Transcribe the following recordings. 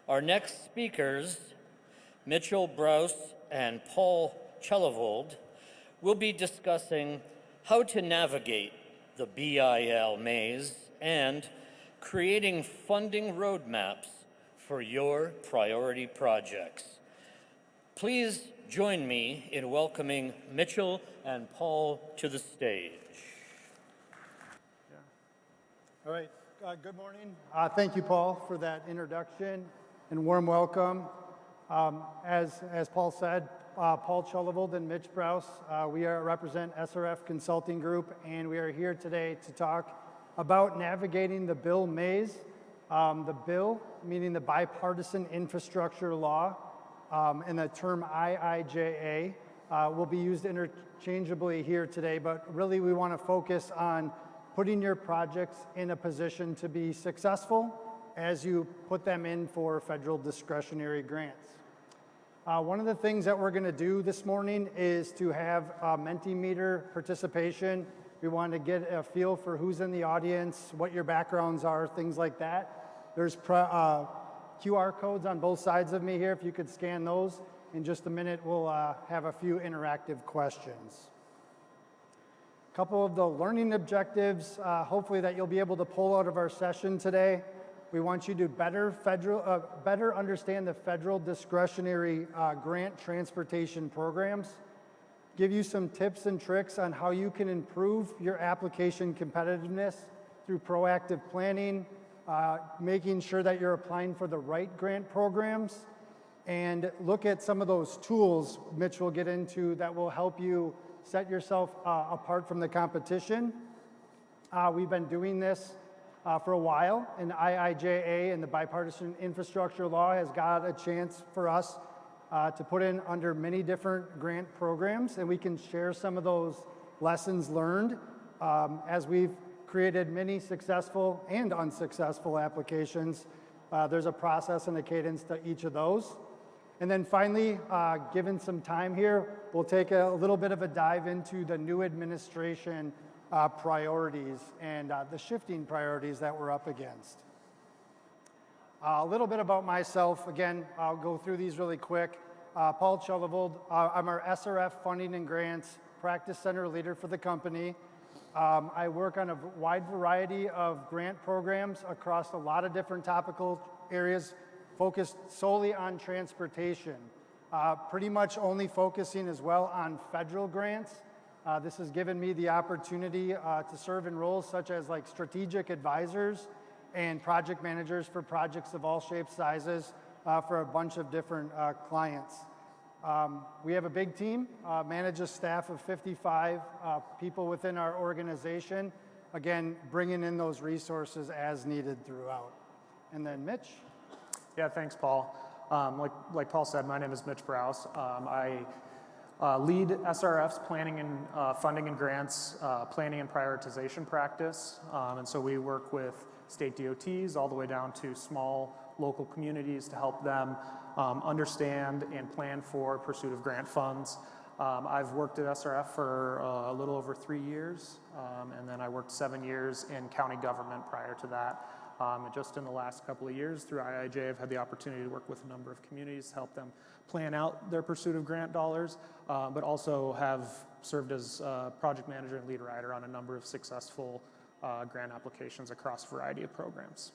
Our next speakers, Mitchell Brouse and Paul Chellevold, will be discussing how to navigate the BIL maze and creating funding roadmaps for your priority projects. Please join me in welcoming Mitchell and Paul to the stage. All right, good morning. Thank you, Paul, for that introduction and warm welcome. As Paul said, Paul Chellevold and Mitch Brouse, we represent SRF Consulting Group, and we are here today to talk about navigating the BIL maze. The BIL, meaning the Bipartisan Infrastructure Law, and the term IIJA will be used interchangeably here today, but really we want to focus on putting your projects in a position to be successful as you put them in for federal discretionary grants. One of the things that we're going to do this morning is to have Mentimeter participation. We want to get a feel for who's in the audience, what your backgrounds are, things like that. There's QR codes on both sides of me here. If you could scan those. In just a minute, we'll have a few interactive questions. A couple of the learning objectives, hopefully that you'll be able to pull out of our session today. We want you to better understand the federal discretionary grant transportation programs, give you some tips and tricks on how you can improve your application competitiveness through proactive planning, making sure that you're applying for the right grant programs, and look at some of those tools Mitch will get into that will help you set yourself apart from the competition. We've been doing this for a while, and IIJA and the Bipartisan Infrastructure Law has got a chance for us to put in under many different grant programs, and we can share some of those lessons learned as we've created many successful and unsuccessful applications. There's a process and a cadence to each of those. And then finally, given some time here, we'll take a little bit of a dive into the new administration priorities and the shifting priorities that we're up against. A little bit about myself. Again, I'll go through these really quick. Paul Chellevold, I'm our SRF Funding and Grants Practice Center leader for the company. I work on a wide variety of grant programs across a lot of different topical areas focused solely on transportation. Pretty much only focusing as well on federal grants. This has given me the opportunity to serve in roles such as like strategic advisors and project managers for projects of all shapes, sizes, for a bunch of different clients. We have a big team, manage a staff of 55 people within our organization. Again, bringing in those resources as needed throughout. And then Mitch. Yeah, thanks, Paul. Like Paul said, my name is Mitch Brouse. I lead SRF's planning and funding and grants planning and prioritization practice. And so we work with state DOTs all the way down to small local communities to help them understand and plan for pursuit of grant funds. I've worked at SRF for a little over 3 years, and then I worked 7 years in county government prior to that. And just in the last couple of years through IIJ, I've had the opportunity to work with a number of communities to help them plan out their pursuit of grant dollars, but also have served as project manager and lead writer on a number of successful grant applications across a variety of programs.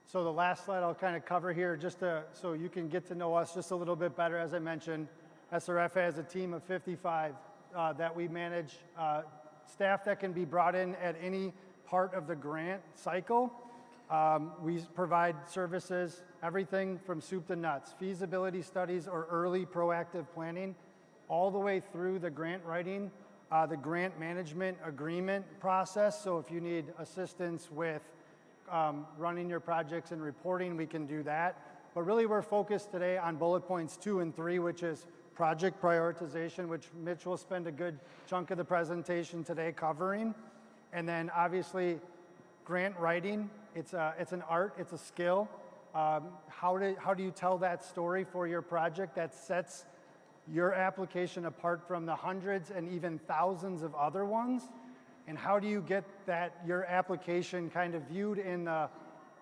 So the last slide I'll kind of cover here, just so you can get to know us just a little bit better. As I mentioned, SRF has a team of 55 that we manage, staff that can be brought in at any part of the grant cycle. We provide services, everything from soup to nuts, feasibility studies or early proactive planning, all the way through the grant writing, the grant management agreement process. So if you need assistance with running your projects and reporting, we can do that. But really we're focused today on bullet points 2 and 3, which is project prioritization, which Mitch will spend a good chunk of the presentation today covering. And then obviously grant writing, it's an art, it's a skill. How do you tell that story for your project that sets your application apart from the hundreds and even thousands of other ones? And how do you get that your application kind of viewed in the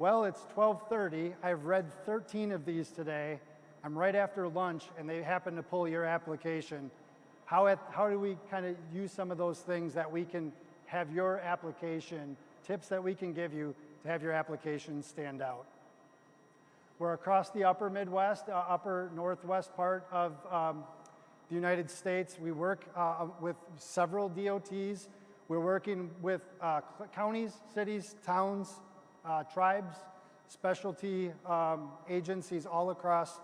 Well, it's 12:30. I've read 13 of these today. I'm right after lunch, and they happen to pull your application. How do we kind of use some of those things that we can have your application, tips that we can give you to have your application stand out? We're across the upper Midwest, upper Northwest part of the United States. We work with several DOTs. We're working with counties, cities, towns, tribes, specialty agencies all across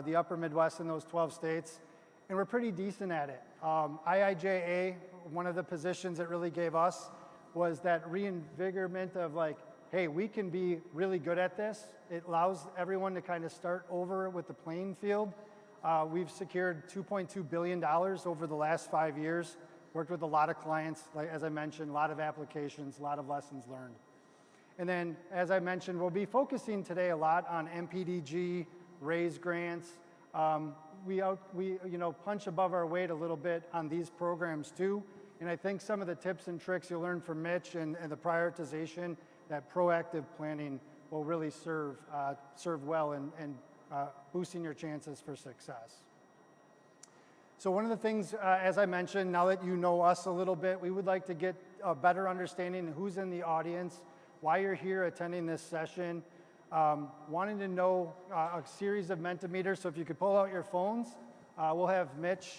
the upper Midwest in those 12 states. And we're pretty decent at it. IIJA, one of the positions it really gave us was that reinvigorament of like, hey, we can be really good at this. It allows everyone to kind of start over with the playing field. We've secured $2.2 billion over the last 5 years, worked with a lot of clients, like as I mentioned, a lot of applications, a lot of lessons learned. And then, as I mentioned, we'll be focusing today a lot on MPDG, RAISE grants. We punch above our weight a little bit on these programs too. And I think some of the tips and tricks you'll learn from Mitch and the prioritization, that proactive planning will really serve well in boosting your chances for success. So one of the things, as I mentioned, now that you know us a little bit, we would like to get a better understanding of who's in the audience, why you're here attending this session, wanting to know a series of Mentimeters. So if you could pull out your phones, we'll have Mitch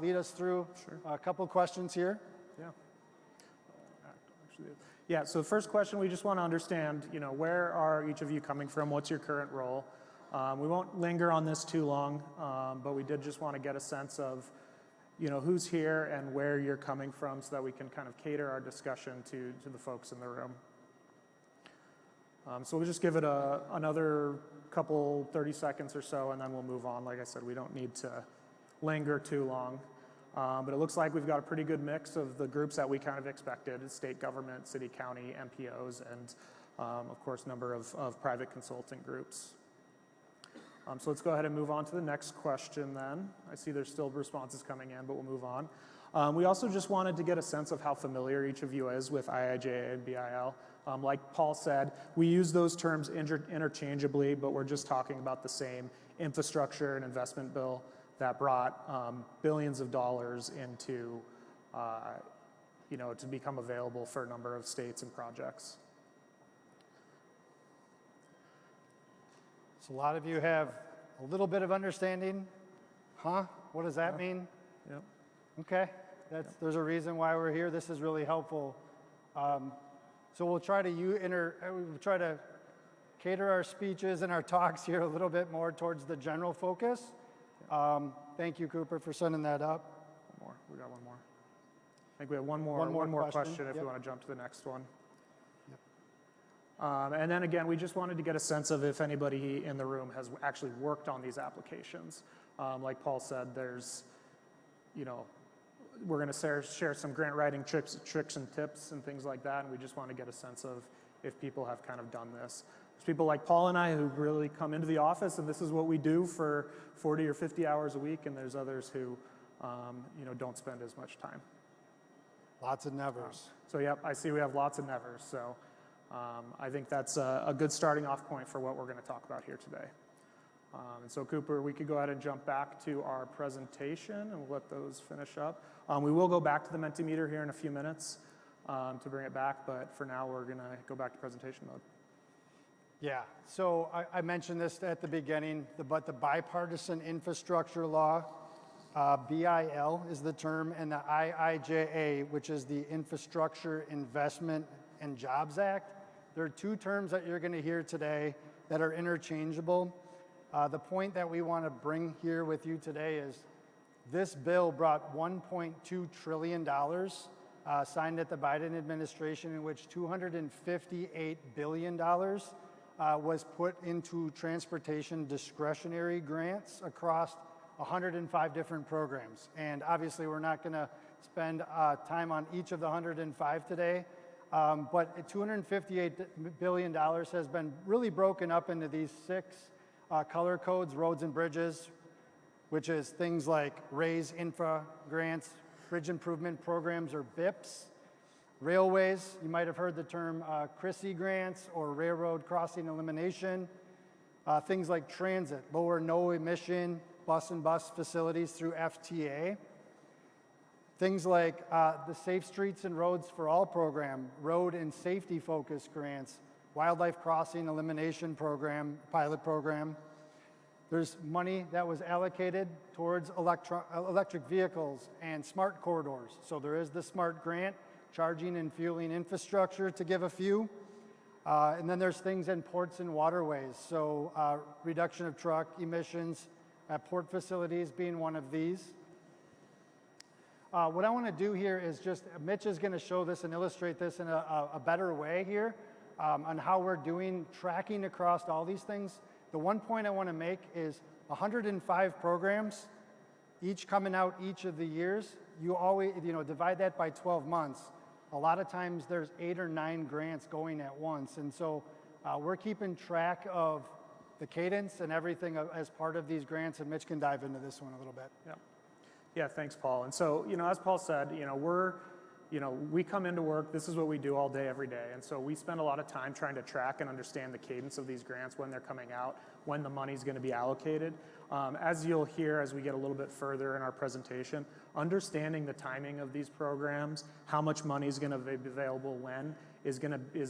lead us through a couple questions here. Yeah, so first question, we just want to understand, where are each of you coming from? What's your current role? We won't linger on this too long, but we did just want to get a sense of, who's here and where you're coming from so that we can kind of cater our discussion to the folks in the room. So we'll just give it another couple, 30 seconds or so, and then we'll move on. Like I said, we don't need to linger too long. But it looks like we've got a pretty good mix of the groups that we kind of expected: state government, city, county, MPOs, and of course, a number of private consulting groups. So let's go ahead and move on to the next question then. I see there's still responses coming in, but we'll move on. We also just wanted to get a sense of how familiar each of you is with IIJA and BIL. Like Paul said, we use those terms interchangeably, but we're just talking about the same infrastructure and investment bill that brought billions of dollars into, to become available for a number of states and projects. So a lot of you have a little bit of understanding. Huh? What does that mean? Yep. Okay. There's a reason why we're here. This is really helpful. So we'll try to cater our speeches and our talks here a little bit more towards the general focus. Thank you, Cooper, for sending that up. One more. We got one more. I think we have one more question if you want to jump to the next one. Yep. And then again, we just wanted to get a sense of if anybody in the room has actually worked on these applications. Like Paul said, there's, we're going to share some grant writing tricks and tips and things like that, and we just want to get a sense of if people have kind of done this. There's people like Paul and I who really come into the office, and this is what we do for 40 or 50 hours a week, and there's others who, don't spend as much time. Lots of nevers. So yep, I see we have lots of nevers. So I think that's a good starting off point for what we're going to talk about here today. And so Cooper, we could go ahead and jump back to our presentation and we'll let those finish up. We will go back to the Mentimeter here in a few minutes to bring it back, but for now we're going to go back to presentation mode. Yeah, so I mentioned this at the beginning, but the bipartisan infrastructure law, BIL is the term, and the IIJA, which is the Infrastructure Investment and Jobs Act. There are two terms that you're going to hear today that are interchangeable. The point that we want to bring here with you today is this bill brought $1.2 trillion signed at the Biden administration, in which $258 billion was put into transportation discretionary grants across 105 different programs. And obviously we're not going to spend time on each of the 105 today, but $258 billion has been really broken up into these 6 color codes: roads and bridges, which is things like RAISE infra grants, bridge improvement programs, or BIPs. Railways, you might have heard the term CRISI grants or railroad crossing elimination. Things like transit, low or no emission bus and bus facilities through FTA. Things like the Safe Streets and Roads for All program, road and safety focused grants, wildlife crossing elimination program, pilot program. There's money that was allocated towards electric vehicles and smart corridors. So there is the SMART grant, charging and fueling infrastructure, to give a few. And then there's things in ports and waterways. So reduction of truck emissions at port facilities being one of these. What I want to do here is just, Mitch is going to show this and illustrate this in a better way here on how we're doing tracking across all these things. The one point I want to make is 105 programs, each coming out each of the years. You always, divide that by 12 months. A lot of times there's 8 or 9 grants going at once. And so we're keeping track of the cadence and everything as part of these grants, and Mitch can dive into this one a little bit. Yeah, thanks, Paul. And so, as Paul said, we come into work, this is what we do all day, every day. And so we spend a lot of time trying to track and understand the cadence of these grants, when they're coming out, when the money's going to be allocated. As you'll hear as we get a little bit further in our presentation, understanding the timing of these programs, how much money is going to be available when, is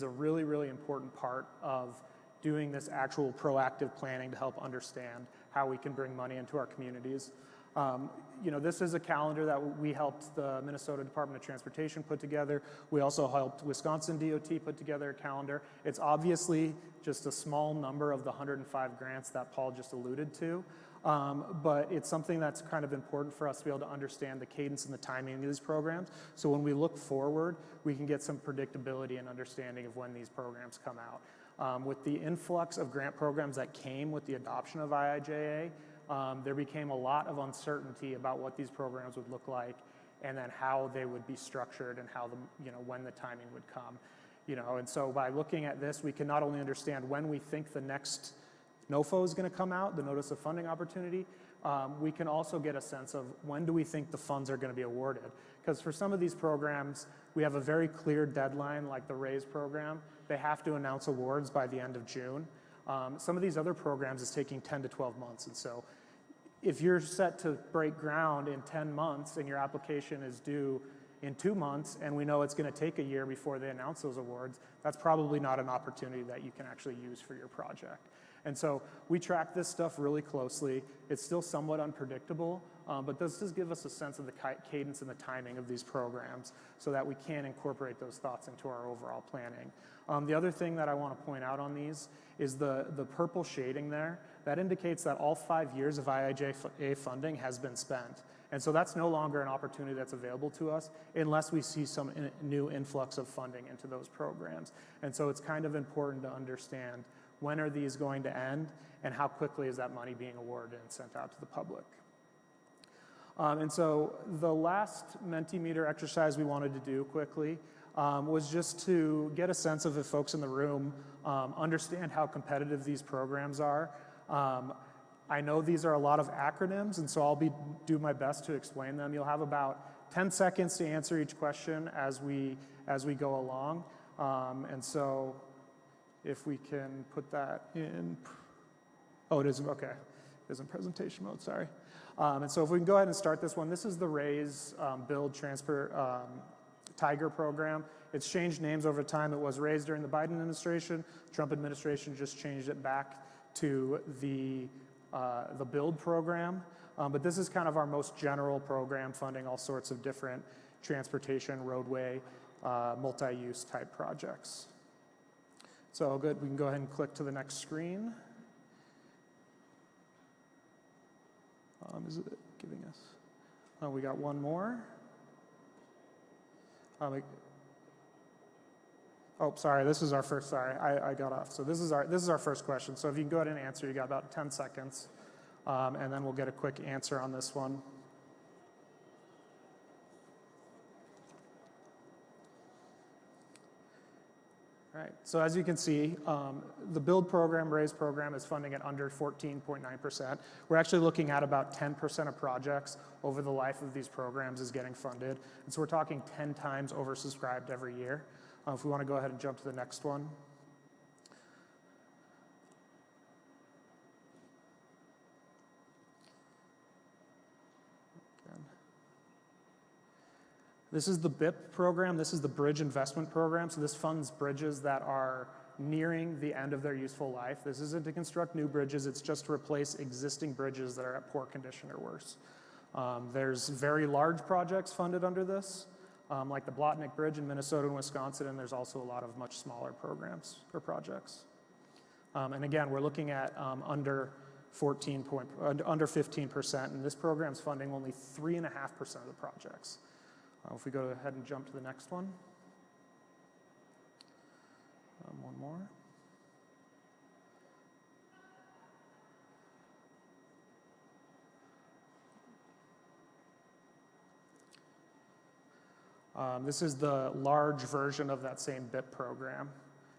a really, really important part of doing this actual proactive planning to help understand how we can bring money into our communities. This is a calendar that we helped the Minnesota Department of Transportation put together. We also helped Wisconsin DOT put together a calendar. It's obviously just a small number of the 105 grants that Paul just alluded to, but it's something that's kind of important for us to be able to understand the cadence and the timing of these programs. So when we look forward, we can get some predictability and understanding of when these programs come out. With the influx of grant programs that came with the adoption of IIJA, there became a lot of uncertainty about what these programs would look like, and then how they would be structured, and how when the timing would come. And so by looking at this, we can not only understand when we think the next NOFO is going to come out, the Notice of Funding Opportunity, we can also get a sense of when do we think the funds are going to be awarded. Because for some of these programs, we have a very clear deadline, like the RAISE program. They have to announce awards by the end of June. Some of these other programs is taking 10 to 12 months. And so if you're set to break ground in 10 months and your application is due in 2 months, and we know it's going to take a year before they announce those awards, that's probably not an opportunity that you can actually use for your project. And so we track this stuff really closely. It's still somewhat unpredictable, but this does give us a sense of the cadence and the timing of these programs so that we can incorporate those thoughts into our overall planning. The other thing that I want to point out on these is the purple shading there. That indicates that all 5 years of IIJA funding has been spent. And so that's no longer an opportunity that's available to us unless we see some new influx of funding into those programs. And so it's kind of important to understand when are these going to end, and how quickly is that money being awarded and sent out to the public. And so the last Mentimeter exercise we wanted to do quickly was just to get a sense of, if folks in the room understand how competitive these programs are. I know these are a lot of acronyms, and so I'll do my best to explain them. You'll have about 10 seconds to answer each question as we go along. And so if we can put that in, oh, it isn't, okay. It is in presentation mode, sorry. And so if we can go ahead and start this one. This is the RAISE Build Transfer Tiger program. It's changed names over time. It was RAISE during the Biden administration. Trump administration just changed it back to the Build program. But this is kind of our most general program, funding all sorts of different transportation, roadway, multi-use type projects. So good, we can go ahead and click to the next screen. Is it giving us? Oh, we got one more. Oh, sorry, this is our first, sorry, I got off. So this is our first question. So if you can go ahead and answer, you got about 10 seconds, and then we'll get a quick answer on this one. All right, so as you can see, the build program, raise program is funding at under 14.9%. We're actually looking at about 10% of projects over the life of these programs is getting funded. And so we're talking 10 times oversubscribed every year. If we want to go ahead and jump to the next one. This is the BIP program. This is the Bridge Investment Program. So this funds bridges that are nearing the end of their useful life. This isn't to construct new bridges. It's just to replace existing bridges that are at poor condition or worse. There's very large projects funded under this, like the Blotnick Bridge in Minnesota and Wisconsin, and there's also a lot of much smaller programs or projects. And again, we're looking at under 15%, and this program's funding only 3.5% of the projects. If we go ahead and jump to the next one. One more. This is the large version of that same BIP program.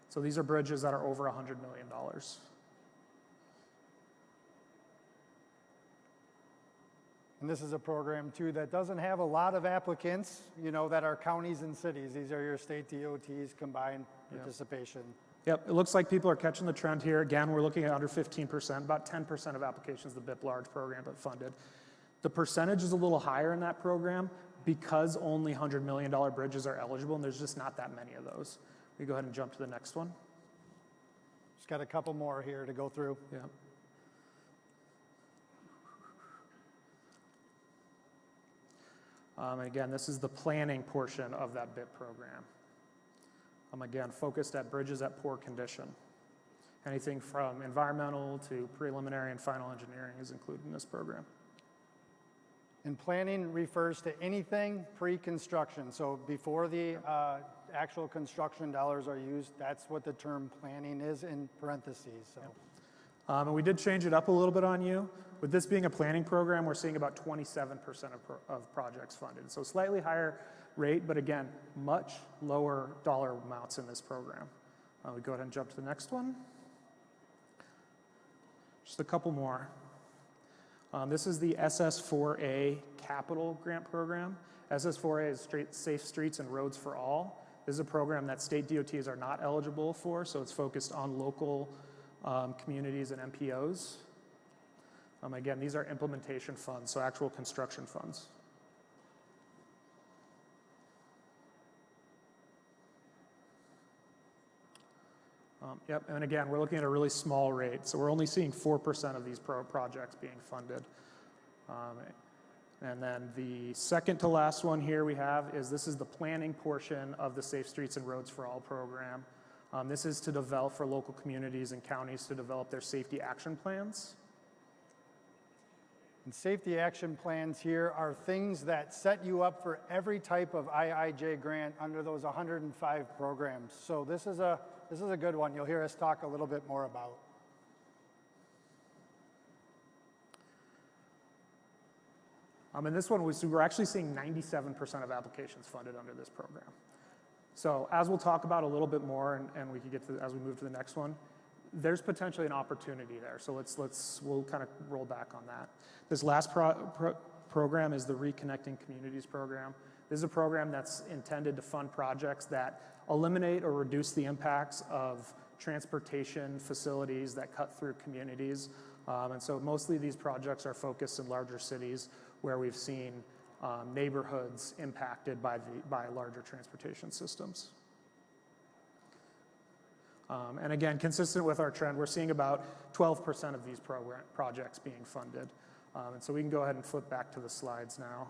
So these are bridges that are over $100 million. And this is a program, too, that doesn't have a lot of applicants, you know, that are counties and cities. These are your state DOTs combined participation. Yep, it looks like people are catching the trend here. Again, we're looking at under 15%, about 10% of applications, the BIP large program, but funded. The percentage is a little higher in that program because only $100 million bridges are eligible, and there's just not that many of those. We go ahead and jump to the next one. Just got a couple more here to go through. Yeah. And again, this is the planning portion of that BIP program. Again, focused at bridges at poor condition. Anything from environmental to preliminary and final engineering is included in this program. And planning refers to anything pre-construction. So before the actual construction dollars are used, that's what the term planning is in parentheses. So. And we did change it up a little bit on you. With this being a planning program, we're seeing about 27% of projects funded. So slightly higher rate, but again, much lower dollar amounts in this program. We go ahead and jump to the next one. Just a couple more. This is the SS4A Capital Grant Program. SS4A is Safe Streets and Roads for All. This is a program that state DOTs are not eligible for, so it's focused on local communities and MPOs. Again, these are implementation funds, so actual construction funds. Yep, and again, we're looking at a really small rate, so we're only seeing 4% of these projects being funded. And then the second to last one here we have is this is the planning portion of the Safe Streets and Roads for All program. This is to develop for local communities and counties to develop their safety action plans. And safety action plans here are things that set you up for every type of IIJ grant under those 105 programs. So this is a good one. You'll hear us talk a little bit more about. And this one, we're actually seeing 97% of applications funded under this program. So as we'll talk about a little bit more, and we can get to as we move to the next one, there's potentially an opportunity there. So we'll kind of roll back on that. This last program is the Reconnecting Communities program. This is a program that's intended to fund projects that eliminate or reduce the impacts of transportation facilities that cut through communities. And so mostly these projects are focused in larger cities where we've seen neighborhoods impacted by larger transportation systems. And again, consistent with our trend, we're seeing about 12% of these projects being funded. And so we can go ahead and flip back to the slides now.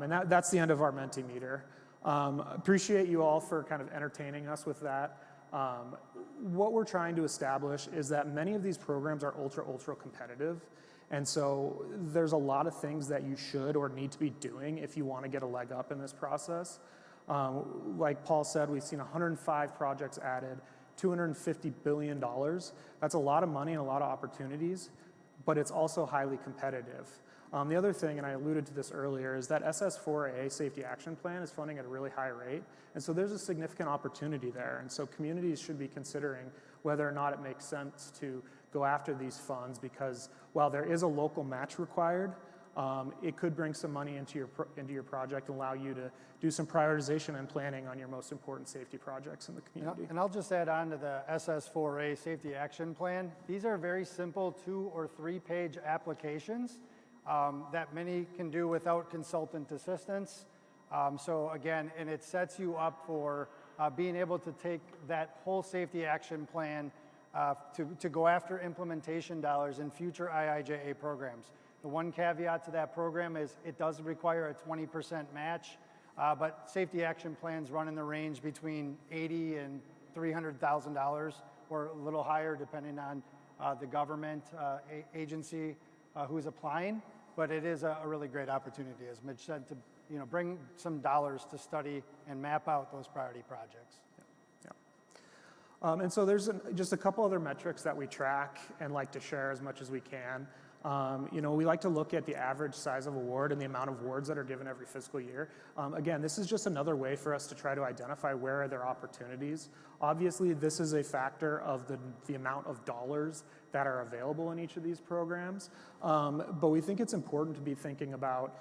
And that's the end of our Mentimeter. Appreciate you all for kind of entertaining us with that. What we're trying to establish is that many of these programs are ultra competitive. And so there's a lot of things that you should or need to be doing if you want to get a leg up in this process. Like Paul said, we've seen 105 projects added, $250 billion. That's a lot of money and a lot of opportunities, but it's also highly competitive. The other thing, and I alluded to this earlier, is that SS4A Safety Action Plan is funding at a really high rate. And so there's a significant opportunity there. And so communities should be considering whether or not it makes sense to go after these funds, because while there is a local match required, it could bring some money into your project and allow you to do some prioritization and planning on your most important safety projects in the community. And I'll just add on to the SS4A Safety Action Plan. These are very simple 2 or 3 page applications that many can do without consultant assistance. So again, and it sets you up for being able to take that whole safety action plan to go after implementation dollars in future IIJA programs. The one caveat to that program is it does require a 20% match, but safety action plans run in the range between $80,000 and $300,000, or a little higher depending on the government agency who's applying. But it is a really great opportunity, as Mitch said, to bring some dollars to study and map out those priority projects. And so there's just a couple other metrics that we track and like to share as much as we can. We like to look at the average size of award and the amount of awards that are given every fiscal year. Again, this is just another way for us to try to identify where are there opportunities. Obviously, this is a factor of the amount of dollars that are available in each of these programs. But we think it's important to be thinking about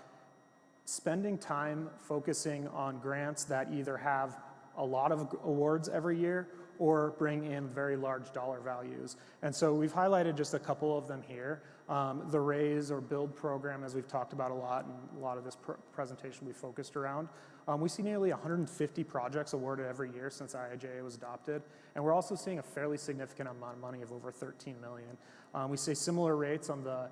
spending time focusing on grants that either have a lot of awards every year or bring in very large dollar values. And so we've highlighted just a couple of them here. The RAISE or BILD program, as we've talked about a lot, and a lot of this presentation we focused around. We see nearly 150 projects awarded every year since IIJA was adopted. And we're also seeing a fairly significant amount of money of over $13 million. We see similar rates on the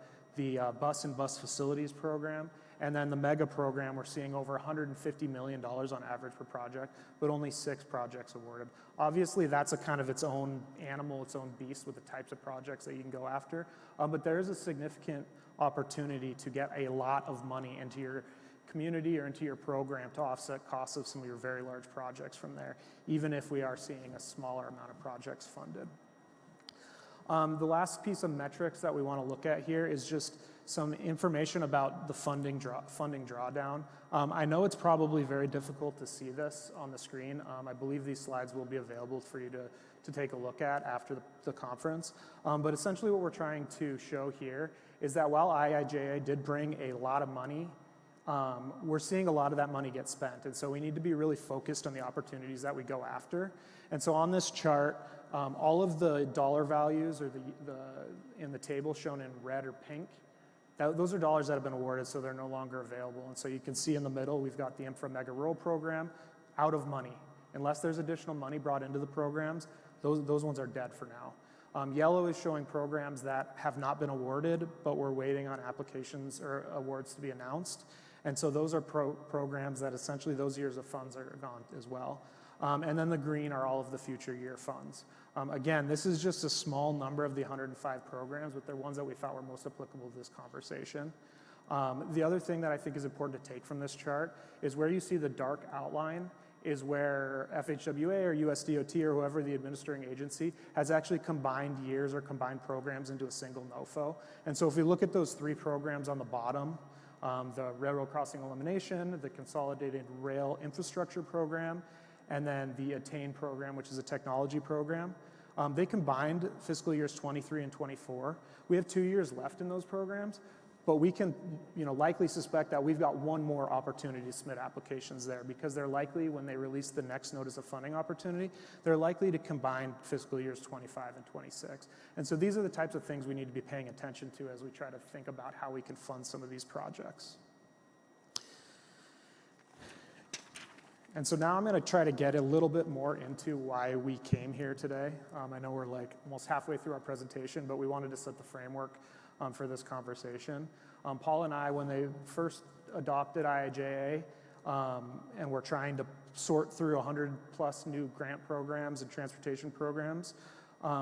bus and bus facilities program. And then the MEGA program, we're seeing over $150 million on average per project, but only 6 projects awarded. Obviously, that's a kind of its own animal, its own beast with the types of projects that you can go after. But there is a significant opportunity to get a lot of money into your community or into your program to offset costs of some of your very large projects from there, even if we are seeing a smaller amount of projects funded. The last piece of metrics that we want to look at here is just some information about the funding drawdown. I know it's probably very difficult to see this on the screen. I believe these slides will be available for you to take a look at after the conference. But essentially what we're trying to show here is that while IIJA did bring a lot of money, we're seeing a lot of that money get spent. And so we need to be really focused on the opportunities that we go after. And so on this chart, all of the dollar values or in the table shown in red or pink, those are dollars that have been awarded, so they're no longer available. And so you can see in the middle, we've got the Infra Mega Rural program out of money. Unless there's additional money brought into the programs, those ones are dead for now. Yellow is showing programs that have not been awarded, but we're waiting on applications or awards to be announced. And so those are programs that essentially those years of funds are gone as well. And then the green are all of the future year funds. Again, this is just a small number of the 105 programs, but they're ones that we thought were most applicable to this conversation. The other thing that I think is important to take from this chart is where you see the dark outline is where FHWA or USDOT or whoever the administering agency has actually combined years or combined programs into a single NOFO. And so if we look at those 3 programs on the bottom, the Railroad Crossing Elimination, the Consolidated Rail Infrastructure Program, and then the ATTAIN program, which is a technology program. They combined fiscal years 23 and 24. We have 2 years left in those programs, but we can likely suspect that we've got one more opportunity to submit applications there because they're likely, when they release the next notice of funding opportunity, they're likely to combine fiscal years 25 and 26. And so these are the types of things we need to be paying attention to as we try to think about how we can fund some of these projects. And so now I'm going to try to get a little bit more into why we came here today. I know we're like almost halfway through our presentation, but we wanted to set the framework for this conversation. Paul and I, when they first adopted IIJA, and we're trying to sort through 100 plus new grant programs and transportation programs,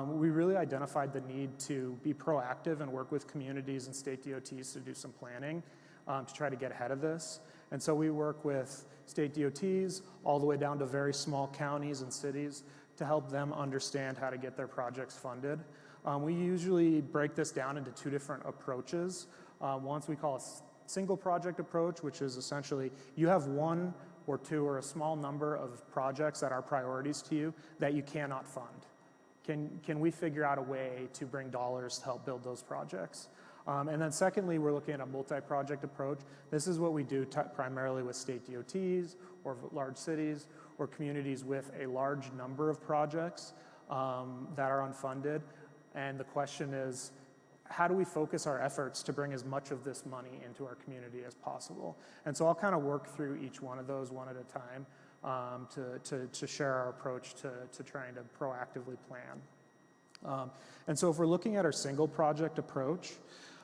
we really identified the need to be proactive and work with communities and state DOTs to do some planning to try to get ahead of this. And so we work with state DOTs all the way down to very small counties and cities to help them understand how to get their projects funded. We usually break this down into 2 different approaches. One we call single project approach, which is essentially you have one or two or a small number of projects that are priorities to you that you cannot fund. Can we figure out a way to bring dollars to help build those projects? And then secondly, we're looking at a multi-project approach. This is what we do primarily with state DOTs or large cities or communities with a large number of projects that are unfunded. And the question is, how do we focus our efforts to bring as much of this money into our community as possible? And so I'll kind of work through each one of those one at a time to share our approach to trying to proactively plan. And so if we're looking at our single project approach,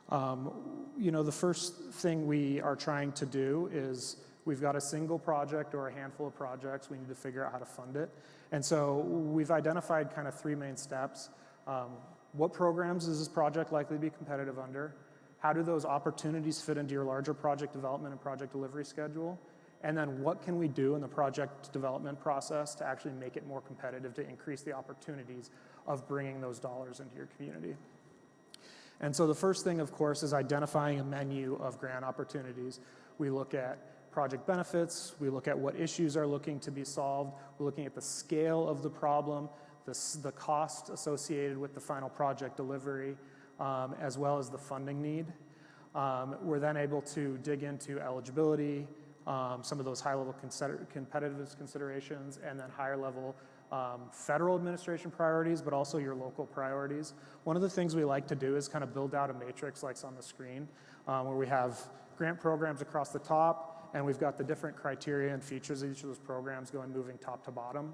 the first thing we are trying to do is we've got a single project or a handful of projects. We need to figure out how to fund it. And so we've identified kind of three main steps. What programs is this project likely to be competitive under? How do those opportunities fit into your larger project development and project delivery schedule? And then what can we do in the project development process to actually make it more competitive to increase the opportunities of bringing those dollars into your community? And so the first thing, of course, is identifying a menu of grant opportunities. We look at project benefits, we look at what issues are looking to be solved, we're looking at the scale of the problem, the cost associated with the final project delivery, as well as the funding need. We're then able to dig into eligibility, some of those high-level competitiveness considerations, and then higher-level federal administration priorities, but also your local priorities. One of the things we like to do is kind of build out a matrix like on the screen, where we have grant programs across the top, and we've got the different criteria and features of each of those programs moving top to bottom.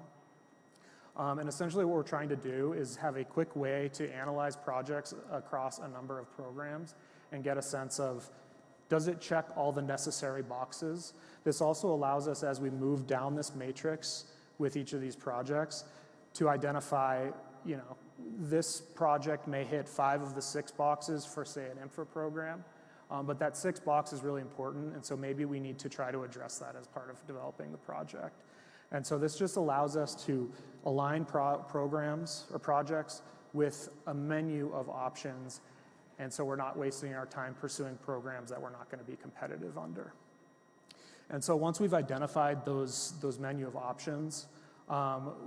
And essentially what we're trying to do is have a quick way to analyze projects across a number of programs and get a sense of, does it check all the necessary boxes? This also allows us, as we move down this matrix with each of these projects, to identify, this project may hit 5 of the 6 boxes for, say, an infra program, but that 6th box is really important, and so maybe we need to try to address that as part of developing the project. And so this just allows us to align programs or projects with a menu of options, and so we're not wasting our time pursuing programs that we're not going to be competitive under. And so once we've identified those menu of options,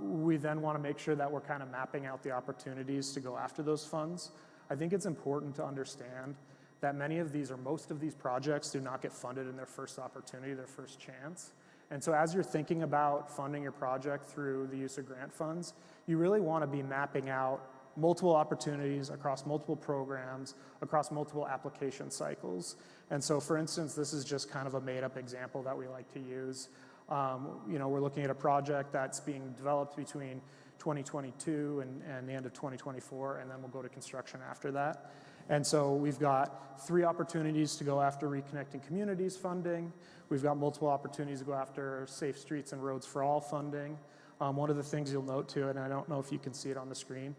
we then want to make sure that we're kind of mapping out the opportunities to go after those funds. I think it's important to understand that many of these or most of these projects do not get funded in their first opportunity, their first chance. And so as you're thinking about funding your project through the use of grant funds, you really want to be mapping out multiple opportunities across multiple programs, across multiple application cycles. And so for instance, this is just kind of a made-up example that we like to use. We're looking at a project that's being developed between 2022 and the end of 2024, and then we'll go to construction after that. And so we've got 3 opportunities to go after reconnecting communities funding. We've got multiple opportunities to go after safe streets and roads for all funding. One of the things you'll note too, and I don't know if you can see it on the screen,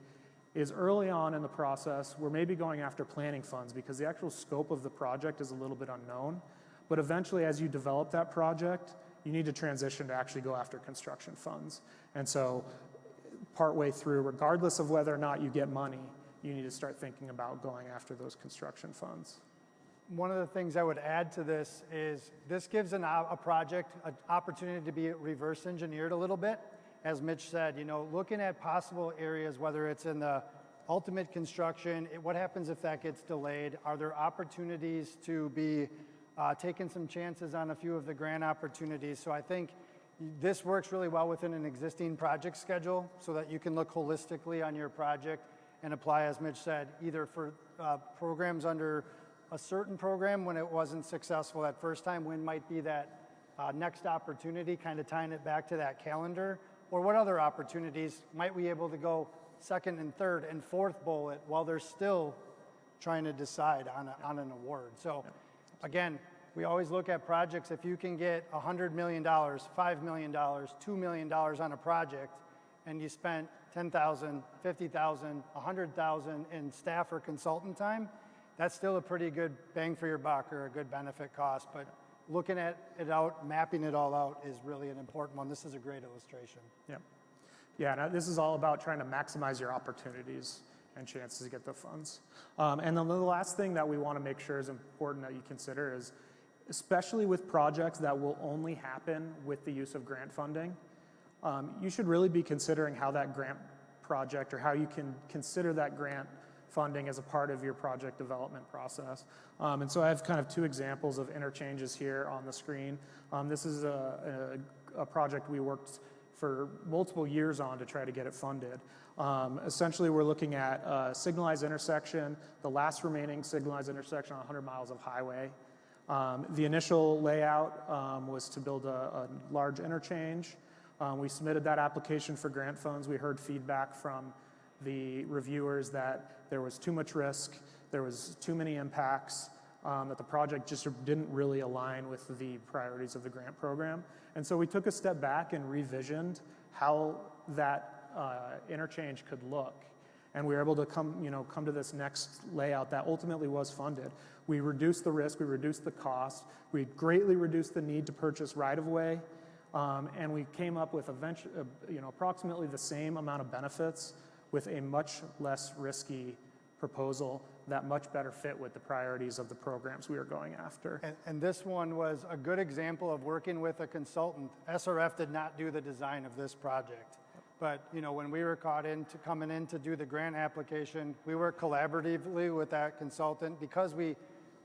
is early on in the process, we're maybe going after planning funds because the actual scope of the project is a little bit unknown. But eventually, as you develop that project, you need to transition to actually go after construction funds. And so partway through, regardless of whether or not you get money, you need to start thinking about going after those construction funds. One of the things I would add to this is this gives a project an opportunity to be reverse engineered a little bit. As Mitch said, looking at possible areas, whether it's in the ultimate construction, what happens if that gets delayed? Are there opportunities to be taking some chances on a few of the grant opportunities? So I think this works really well within an existing project schedule so that you can look holistically on your project and apply, as Mitch said, either for programs under a certain program when it wasn't successful that first time, when might be that next opportunity, kind of tying it back to that calendar, or what other opportunities might we be able to go second and third and fourth bullet while they're still trying to decide on an award. So again, we always look at projects. If you can get $100 million, $5 million, $2 million on a project, and you spent $10,000, $50,000, $100,000 in staff or consultant time, that's still a pretty good bang for your buck or a good benefit cost. But looking at it out, mapping it all out is really an important one. This is a great illustration. Yeah, this is all about trying to maximize your opportunities and chances to get the funds. And then the last thing that we want to make sure is important that you consider is especially with projects that will only happen with the use of grant funding, you should really be considering how that grant project, or how you can consider that grant funding as a part of your project development process. And so I have kind of two examples of interchanges here on the screen. This is a project we worked for multiple years on to try to get it funded. Essentially, we're looking at a signalized intersection, the last remaining signalized intersection on 100 miles of highway. The initial layout was to build a large interchange. We submitted that application for grant funds. We heard feedback from the reviewers that there was too much risk, there was too many impacts, that the project just didn't really align with the priorities of the grant program. And so we took a step back and revisioned how that interchange could look. And we were able to come to this next layout that ultimately was funded. We reduced the risk, we reduced the cost, we greatly reduced the need to purchase right-of-way, and we came up with approximately the same amount of benefits with a much less risky proposal that much better fit with the priorities of the programs we were going after. And this one was a good example of working with a consultant. SRF did not do the design of this project. But when we were coming in to do the grant application, we worked collaboratively with that consultant because we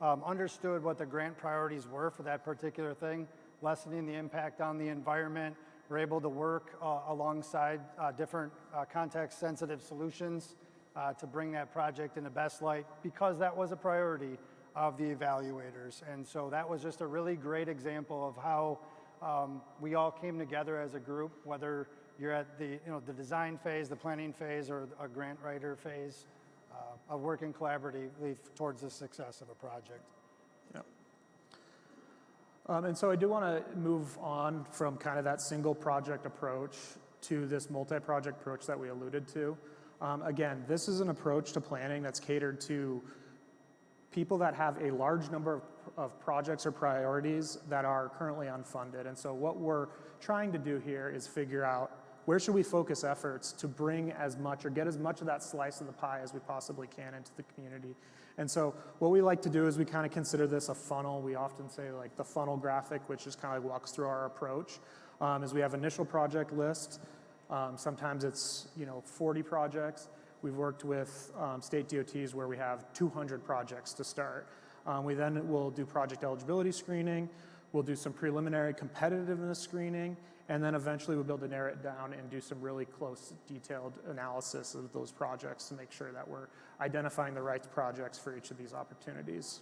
understood what the grant priorities were for that particular thing, lessening the impact on the environment. We're able to work alongside different context-sensitive solutions to bring that project in the best light, because that was a priority of the evaluators. And so that was just a really great example of how we all came together as a group, whether you're at the design phase, the planning phase, or a grant writer phase, of working collaboratively towards the success of a project. Yep. And so I do want to move on from kind of that single project approach to this multi-project approach that we alluded to. Again, this is an approach to planning that's catered to people that have a large number of projects or priorities that are currently unfunded. And so what we're trying to do here is figure out where should we focus efforts to bring as much or get as much of that slice of the pie as we possibly can into the community. And so what we like to do is we kind of consider this a funnel. We often say like the funnel graphic, which just kind of walks through our approach, is we have initial project list. Sometimes it's 40 projects. We've worked with state DOTs where we have 200 projects to start. We then will do project eligibility screening. We'll do some preliminary competitiveness screening, and then eventually we'll be able to narrow it down and do some really close, detailed analysis of those projects to make sure that we're identifying the right projects for each of these opportunities.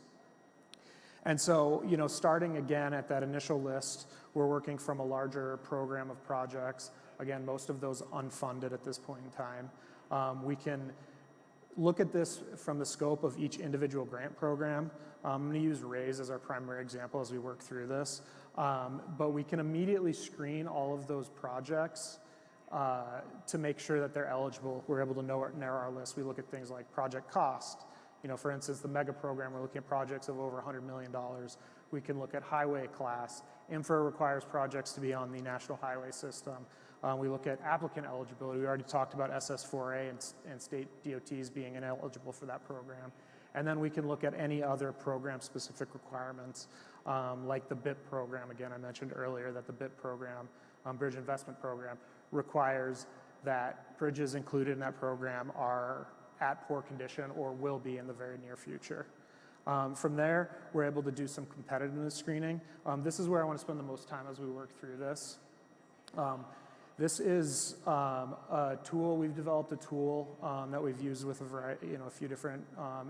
And so, starting again at that initial list, we're working from a larger program of projects. Again, most of those unfunded at this point in time. We can look at this from the scope of each individual grant program. I'm going to use RAISE as our primary example as we work through this. But we can immediately screen all of those projects to make sure that they're eligible. We're able to narrow our list. We look at things like project cost. For instance, the mega program, we're looking at projects of over $100 million. We can look at highway class. Infra requires projects to be on the national highway system. We look at applicant eligibility. We already talked about SS4A and state DOTs being ineligible for that program. And then we can look at any other program-specific requirements, like the BIP program. Again, I mentioned earlier that the BIP program, Bridge Investment Program, requires that bridges included in that program are at poor condition or will be in the very near future. From there, we're able to do some competitiveness screening. This is where I want to spend the most time as we work through this. This is a tool. We've developed a tool that we've used with a few different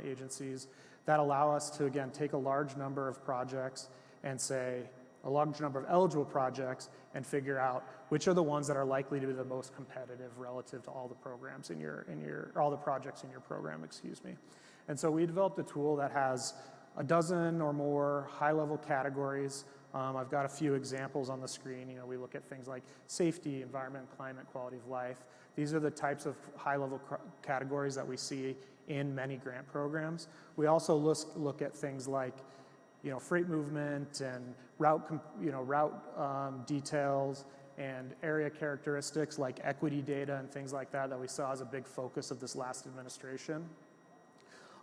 agencies that allow us to, again, take a large number of projects and say a large number of eligible projects and figure out which are the ones that are likely to be the most competitive relative to all the programs all the projects in your program, excuse me. And so we developed a tool that has a dozen or more high-level categories. I've got a few examples on the screen. We look at things like safety, environment, climate, quality of life. These are the types of high-level categories that we see in many grant programs. We also look at things like, freight movement and route details and area characteristics like equity data and things like that we saw as a big focus of this last administration.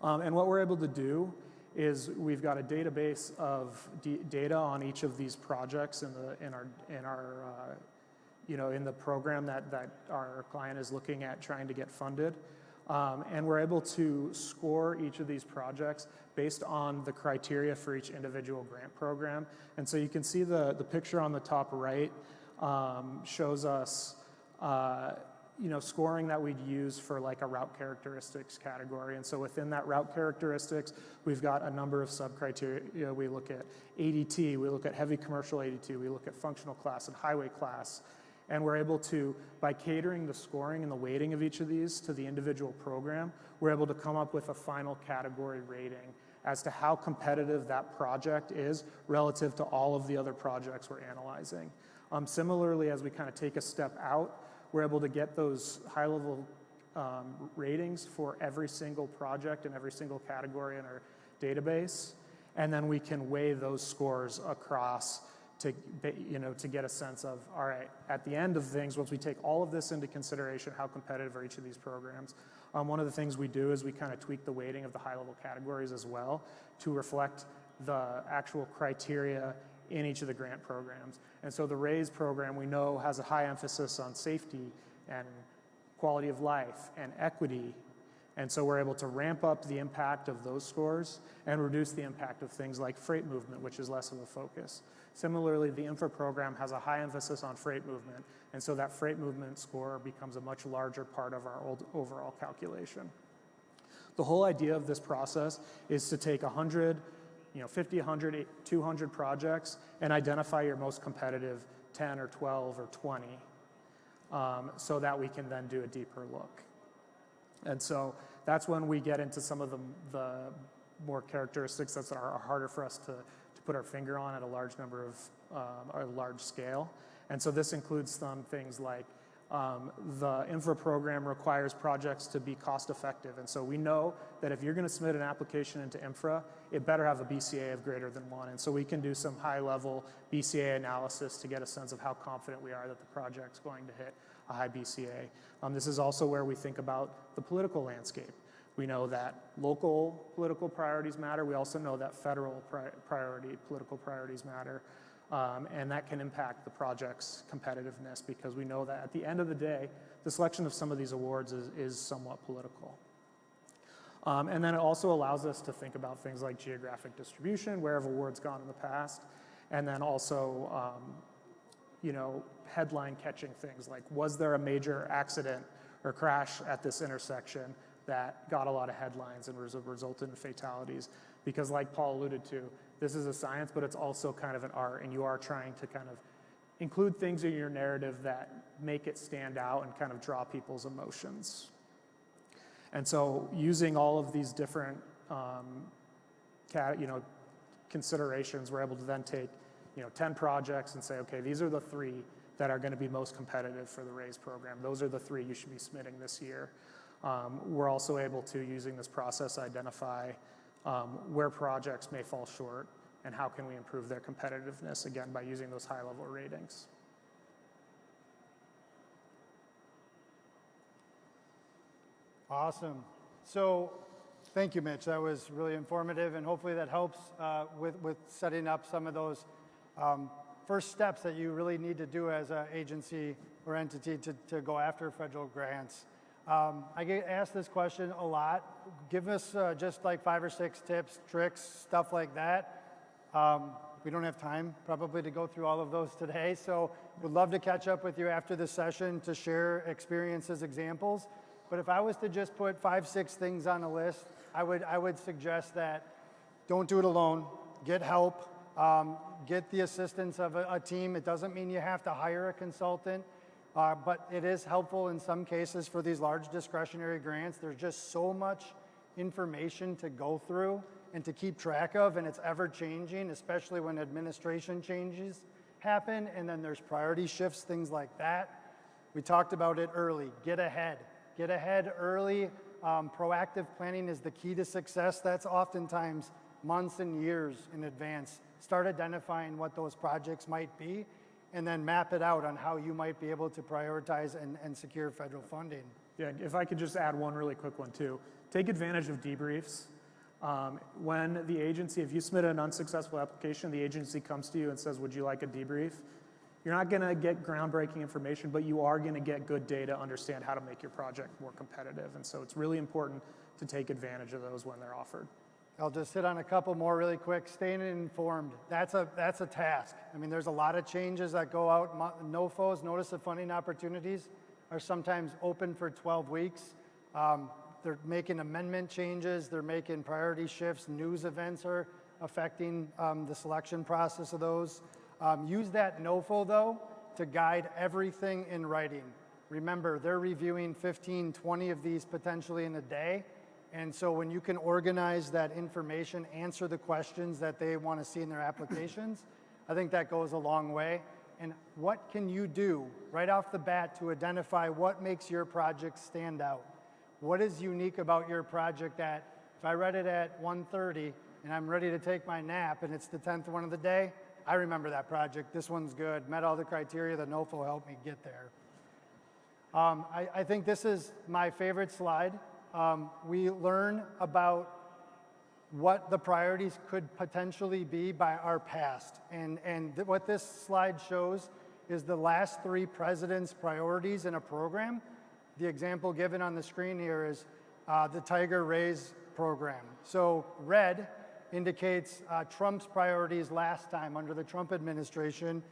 And what we're able to do is we've got a database of data on each of these projects in the program that our client is looking at trying to get funded. And we're able to score each of these projects based on the criteria for each individual grant program. And so you can see the picture on the top right shows us scoring that we'd use for like a route characteristics category. And so within that route characteristics, we've got a number of sub-criteria. We look at ADT, we look at heavy commercial ADT, we look at functional class and highway class. And we're able to, by catering the scoring and the weighting of each of these to the individual program, we're able to come up with a final category rating as to how competitive that project is relative to all of the other projects we're analyzing. Similarly, as we kind of take a step out, we're able to get those high-level ratings for every single project and every single category in our database, and then we can weigh those scores across to get a sense of, all right, at the end of things, once we take all of this into consideration, how competitive are each of these programs? One of the things we do is we kind of tweak the weighting of the high-level categories as well to reflect the actual criteria in each of the grant programs. And so the RAISE program, we know, has a high emphasis on safety and quality of life and equity. And so we're able to ramp up the impact of those scores and reduce the impact of things like freight movement, which is less of a focus. Similarly, the infra program has a high emphasis on freight movement, and so that freight movement score becomes a much larger part of our overall calculation. The whole idea of this process is to take 100, 50, 100, 200 projects and identify your most competitive 10 or 12 or 20 so that we can then do a deeper look. And so that's when we get into some of the more characteristics that are harder for us to put our finger on at a large number of, or a large scale. And so this includes some things like the infra program requires projects to be cost effective. And so we know that if you're going to submit an application into infra, it better have a BCA of greater than 1. And so we can do some high level BCA analysis to get a sense of how confident we are that the project's going to hit a high BCA. This is also where we think about the political landscape. We know that local political priorities matter. We also know that federal political priorities matter. And that can impact the project's competitiveness because we know that at the end of the day, the selection of some of these awards is somewhat political. And then it also allows us to think about things like geographic distribution, where have awards gone in the past, and then also headline catching things like, was there a major accident or crash at this intersection that got a lot of headlines and resulted in fatalities? Because like Paul alluded to, this is a science, but it's also kind of an art, and you are trying to kind of include things in your narrative that make it stand out and kind of draw people's emotions. And so using all of these different considerations, we're able to then take 10 projects and say, okay, these are the 3 that are going to be most competitive for the RAISE program. Those are the 3 you should be submitting this year. We're also able to, using this process, identify where projects may fall short and how can we improve their competitiveness, again, by using those high-level ratings. Awesome. So thank you, Mitch. That was really informative, and hopefully that helps with setting up some of those first steps that you really need to do as an agency or entity to go after federal grants. I get asked this question a lot. Give us just like 5 or 6 tips, tricks, stuff like that. We don't have time probably to go through all of those today, so would love to catch up with you after the session to share experiences, examples. But if I was to just put 5, 6 things on a list, I would suggest that don't do it alone. Get help. Get the assistance of a team. It doesn't mean you have to hire a consultant. But it is helpful in some cases for these large discretionary grants. There's just so much information to go through and to keep track of, and it's ever changing, especially when administration changes happen, and then there's priority shifts, things like that. We talked about it early. Get ahead. Get ahead early. Proactive planning is the key to success. That's oftentimes months and years in advance. Start identifying what those projects might be, and then map it out on how you might be able to prioritize and secure federal funding. Yeah, if I could just add one really quick one too. Take advantage of debriefs. When the agency, if you submit an unsuccessful application, the agency comes to you and says, would you like a debrief? You're not going to get groundbreaking information, but you are going to get good data, understand how to make your project more competitive. And so it's really important to take advantage of those when they're offered. I'll just hit on a couple more really quick. Staying informed, that's a task. I mean, there's a lot of changes that go out. NOFOs, Notice of Funding Opportunities, are sometimes open for 12 weeks. They're making amendment changes, they're making priority shifts, news events are affecting the selection process of those. Use that NOFO, though, to guide everything in writing. Remember, they're reviewing 15, 20 of these potentially in a day. And so when you can organize that information, answer the questions that they want to see in their applications, I think that goes a long way. And what can you do right off the bat to identify what makes your project stand out? What is unique about your project that if I read it at 1:30 and I'm ready to take my nap and it's the 10th one of the day, I remember that project. This one's good, met all the criteria, the NOFO helped me get there. I think this is my favorite slide. We learn about what the priorities could potentially be by our past. And what this slide shows is the last 3 presidents' priorities in a program. The example given on the screen here is the Tiger Raise program. So red indicates Trump's priorities last time under the Trump administration.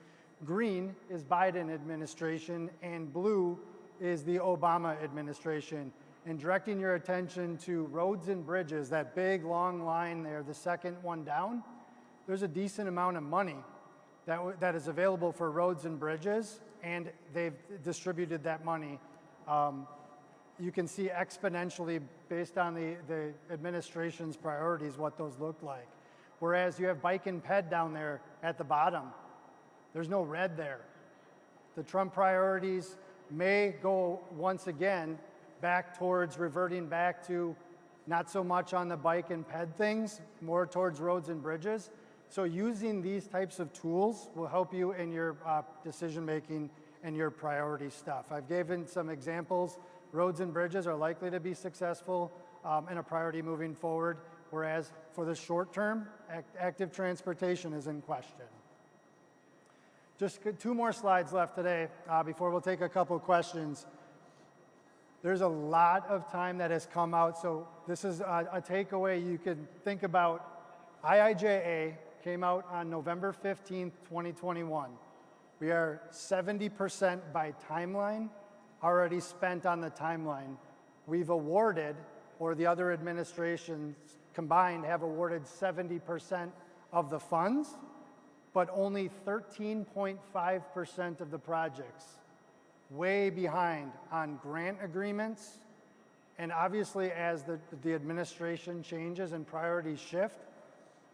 Green is Biden administration, and blue is the Obama administration. And directing your attention to roads and bridges, that big long line there, the second one down, there's a decent amount of money that is available for roads and bridges, and they've distributed that money. You can see exponentially based on the administration's priorities what those look like. Whereas you have bike and ped down there at the bottom. There's no red there. The Trump priorities may go once again back towards reverting back to not so much on the bike and ped things, more towards roads and bridges. So using these types of tools will help you in your decision making and your priority stuff. I've given some examples. Roads and bridges are likely to be successful and a priority moving forward, whereas for the short term, active transportation is in question. Just 2 more slides left today before we'll take a couple questions. There's a lot of time that has come out, so this is a takeaway you could think about. IIJA came out on November 15th, 2021. We are 70% by timeline already spent on the timeline. We've awarded, or the other administrations combined have awarded 70% of the funds, but only 13.5% of the projects. Way behind on grant agreements, and obviously as the administration changes and priorities shift,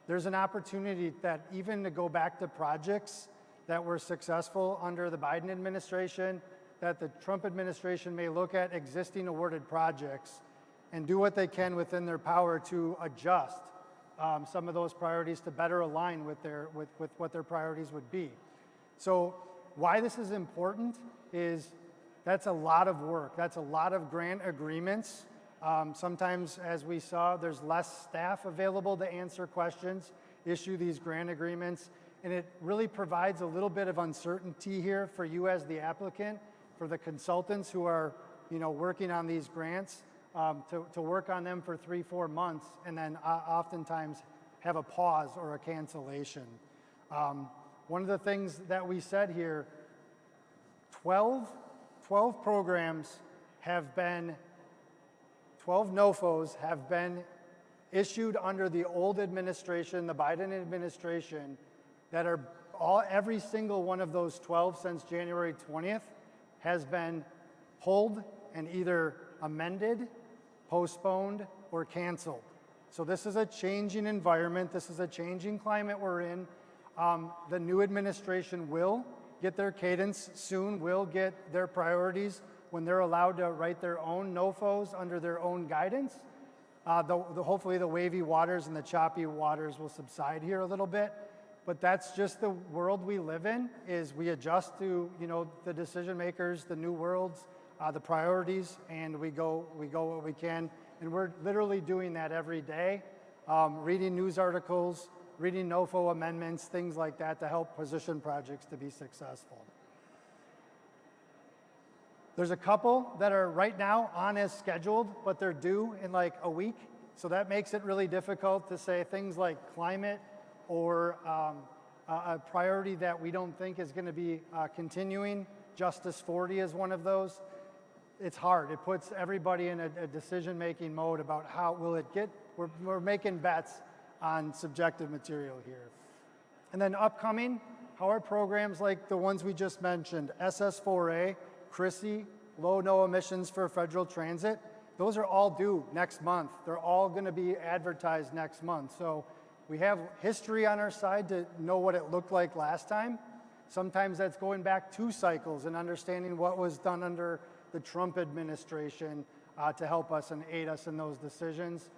there's an opportunity that even to go back to projects that were successful under the Biden administration, that the Trump administration may look at existing awarded projects and do what they can within their power to adjust some of those priorities to better align with what their priorities would be. So why this is important is that's a lot of work. That's a lot of grant agreements. Sometimes, as we saw, there's less staff available to answer questions, issue these grant agreements, and it really provides a little bit of uncertainty here for you as the applicant, for the consultants who are, working on these grants, to work on them for 3-4 months, and then oftentimes have a pause or a cancellation. One of the things that we said here, 12 programs have been, 12 NOFOs have been issued under the old administration, the Biden administration, that are every single one of those 12 since January 20th has been pulled and either amended, postponed, or canceled. So this is a changing environment. This is a changing climate we're in. The new administration will get their cadence soon, will get their priorities when they're allowed to write their own NOFOs under their own guidance. Hopefully the wavy waters and the choppy waters will subside here a little bit. But that's just the world we live in, is we adjust to the decision makers, the new worlds, the priorities, and we go what we can. And we're literally doing that every day. reading news articles, reading NOFO amendments, things like that to help position projects to be successful. There's a couple that are right now on as scheduled, but they're due in like a week. So that makes it really difficult to say things like climate or a priority that we don't think is going to be continuing. Justice 40 is one of those. It's hard. It puts everybody in a decision-making mode about how will it get. We're making bets on subjective material here. And then upcoming, how are programs like the ones we just mentioned, SS4A, CRISI, low/no emissions for federal transit, those are all due next month. They're all going to be advertised next month. So we have history on our side to know what it looked like last time. Sometimes that's going back 2 cycles and understanding what was done under the Trump administration to help us and aid us in those decisions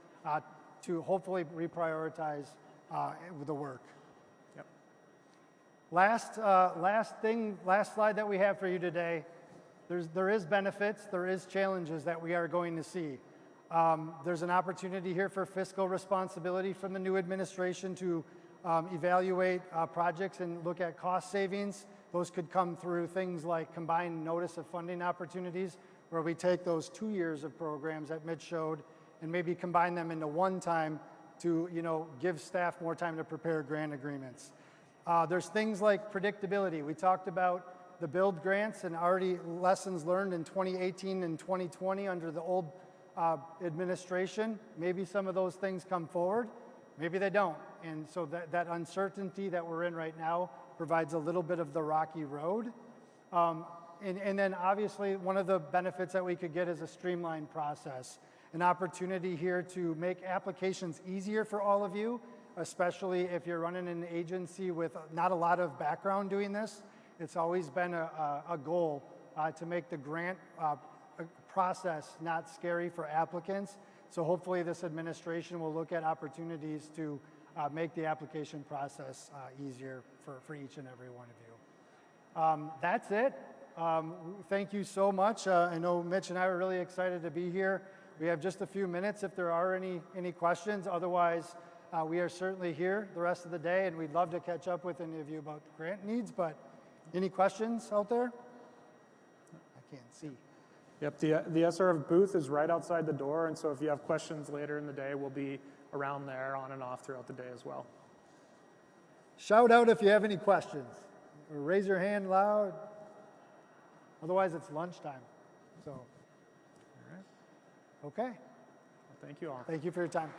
to hopefully reprioritize the work. Yep. Last slide that we have for you today. There is benefits, there is challenges that we are going to see. There's an opportunity here for fiscal responsibility from the new administration to evaluate projects and look at cost savings. Those could come through things like combined notice of funding opportunities, where we take those 2 years of programs that Mitch showed and maybe combine them into one time to give staff more time to prepare grant agreements. There's things like predictability. We talked about the build grants and already lessons learned in 2018 and 2020 under the old administration. Maybe some of those things come forward, maybe they don't. And so that uncertainty that we're in right now provides a little bit of the rocky road. And then obviously one of the benefits that we could get is a streamlined process. An opportunity here to make applications easier for all of you, especially if you're running an agency with not a lot of background doing this. It's always been a goal to make the grant process not scary for applicants. So hopefully this administration will look at opportunities to make the application process easier for each and every one of you. That's it. Thank you so much. I know Mitch and I are really excited to be here. We have just a few minutes if there are any questions. Otherwise, we are certainly here the rest of the day, and we'd love to catch up with any of you about the grant needs. But any questions out there? I can't see. Yep, the SRF booth is right outside the door, and so if you have questions later in the day, we'll be around there on and off throughout the day as well. Shout out if you have any questions, or raise your hand loud. Otherwise, it's lunchtime. So, all right. Okay. Well, thank you all. Thank you for your time.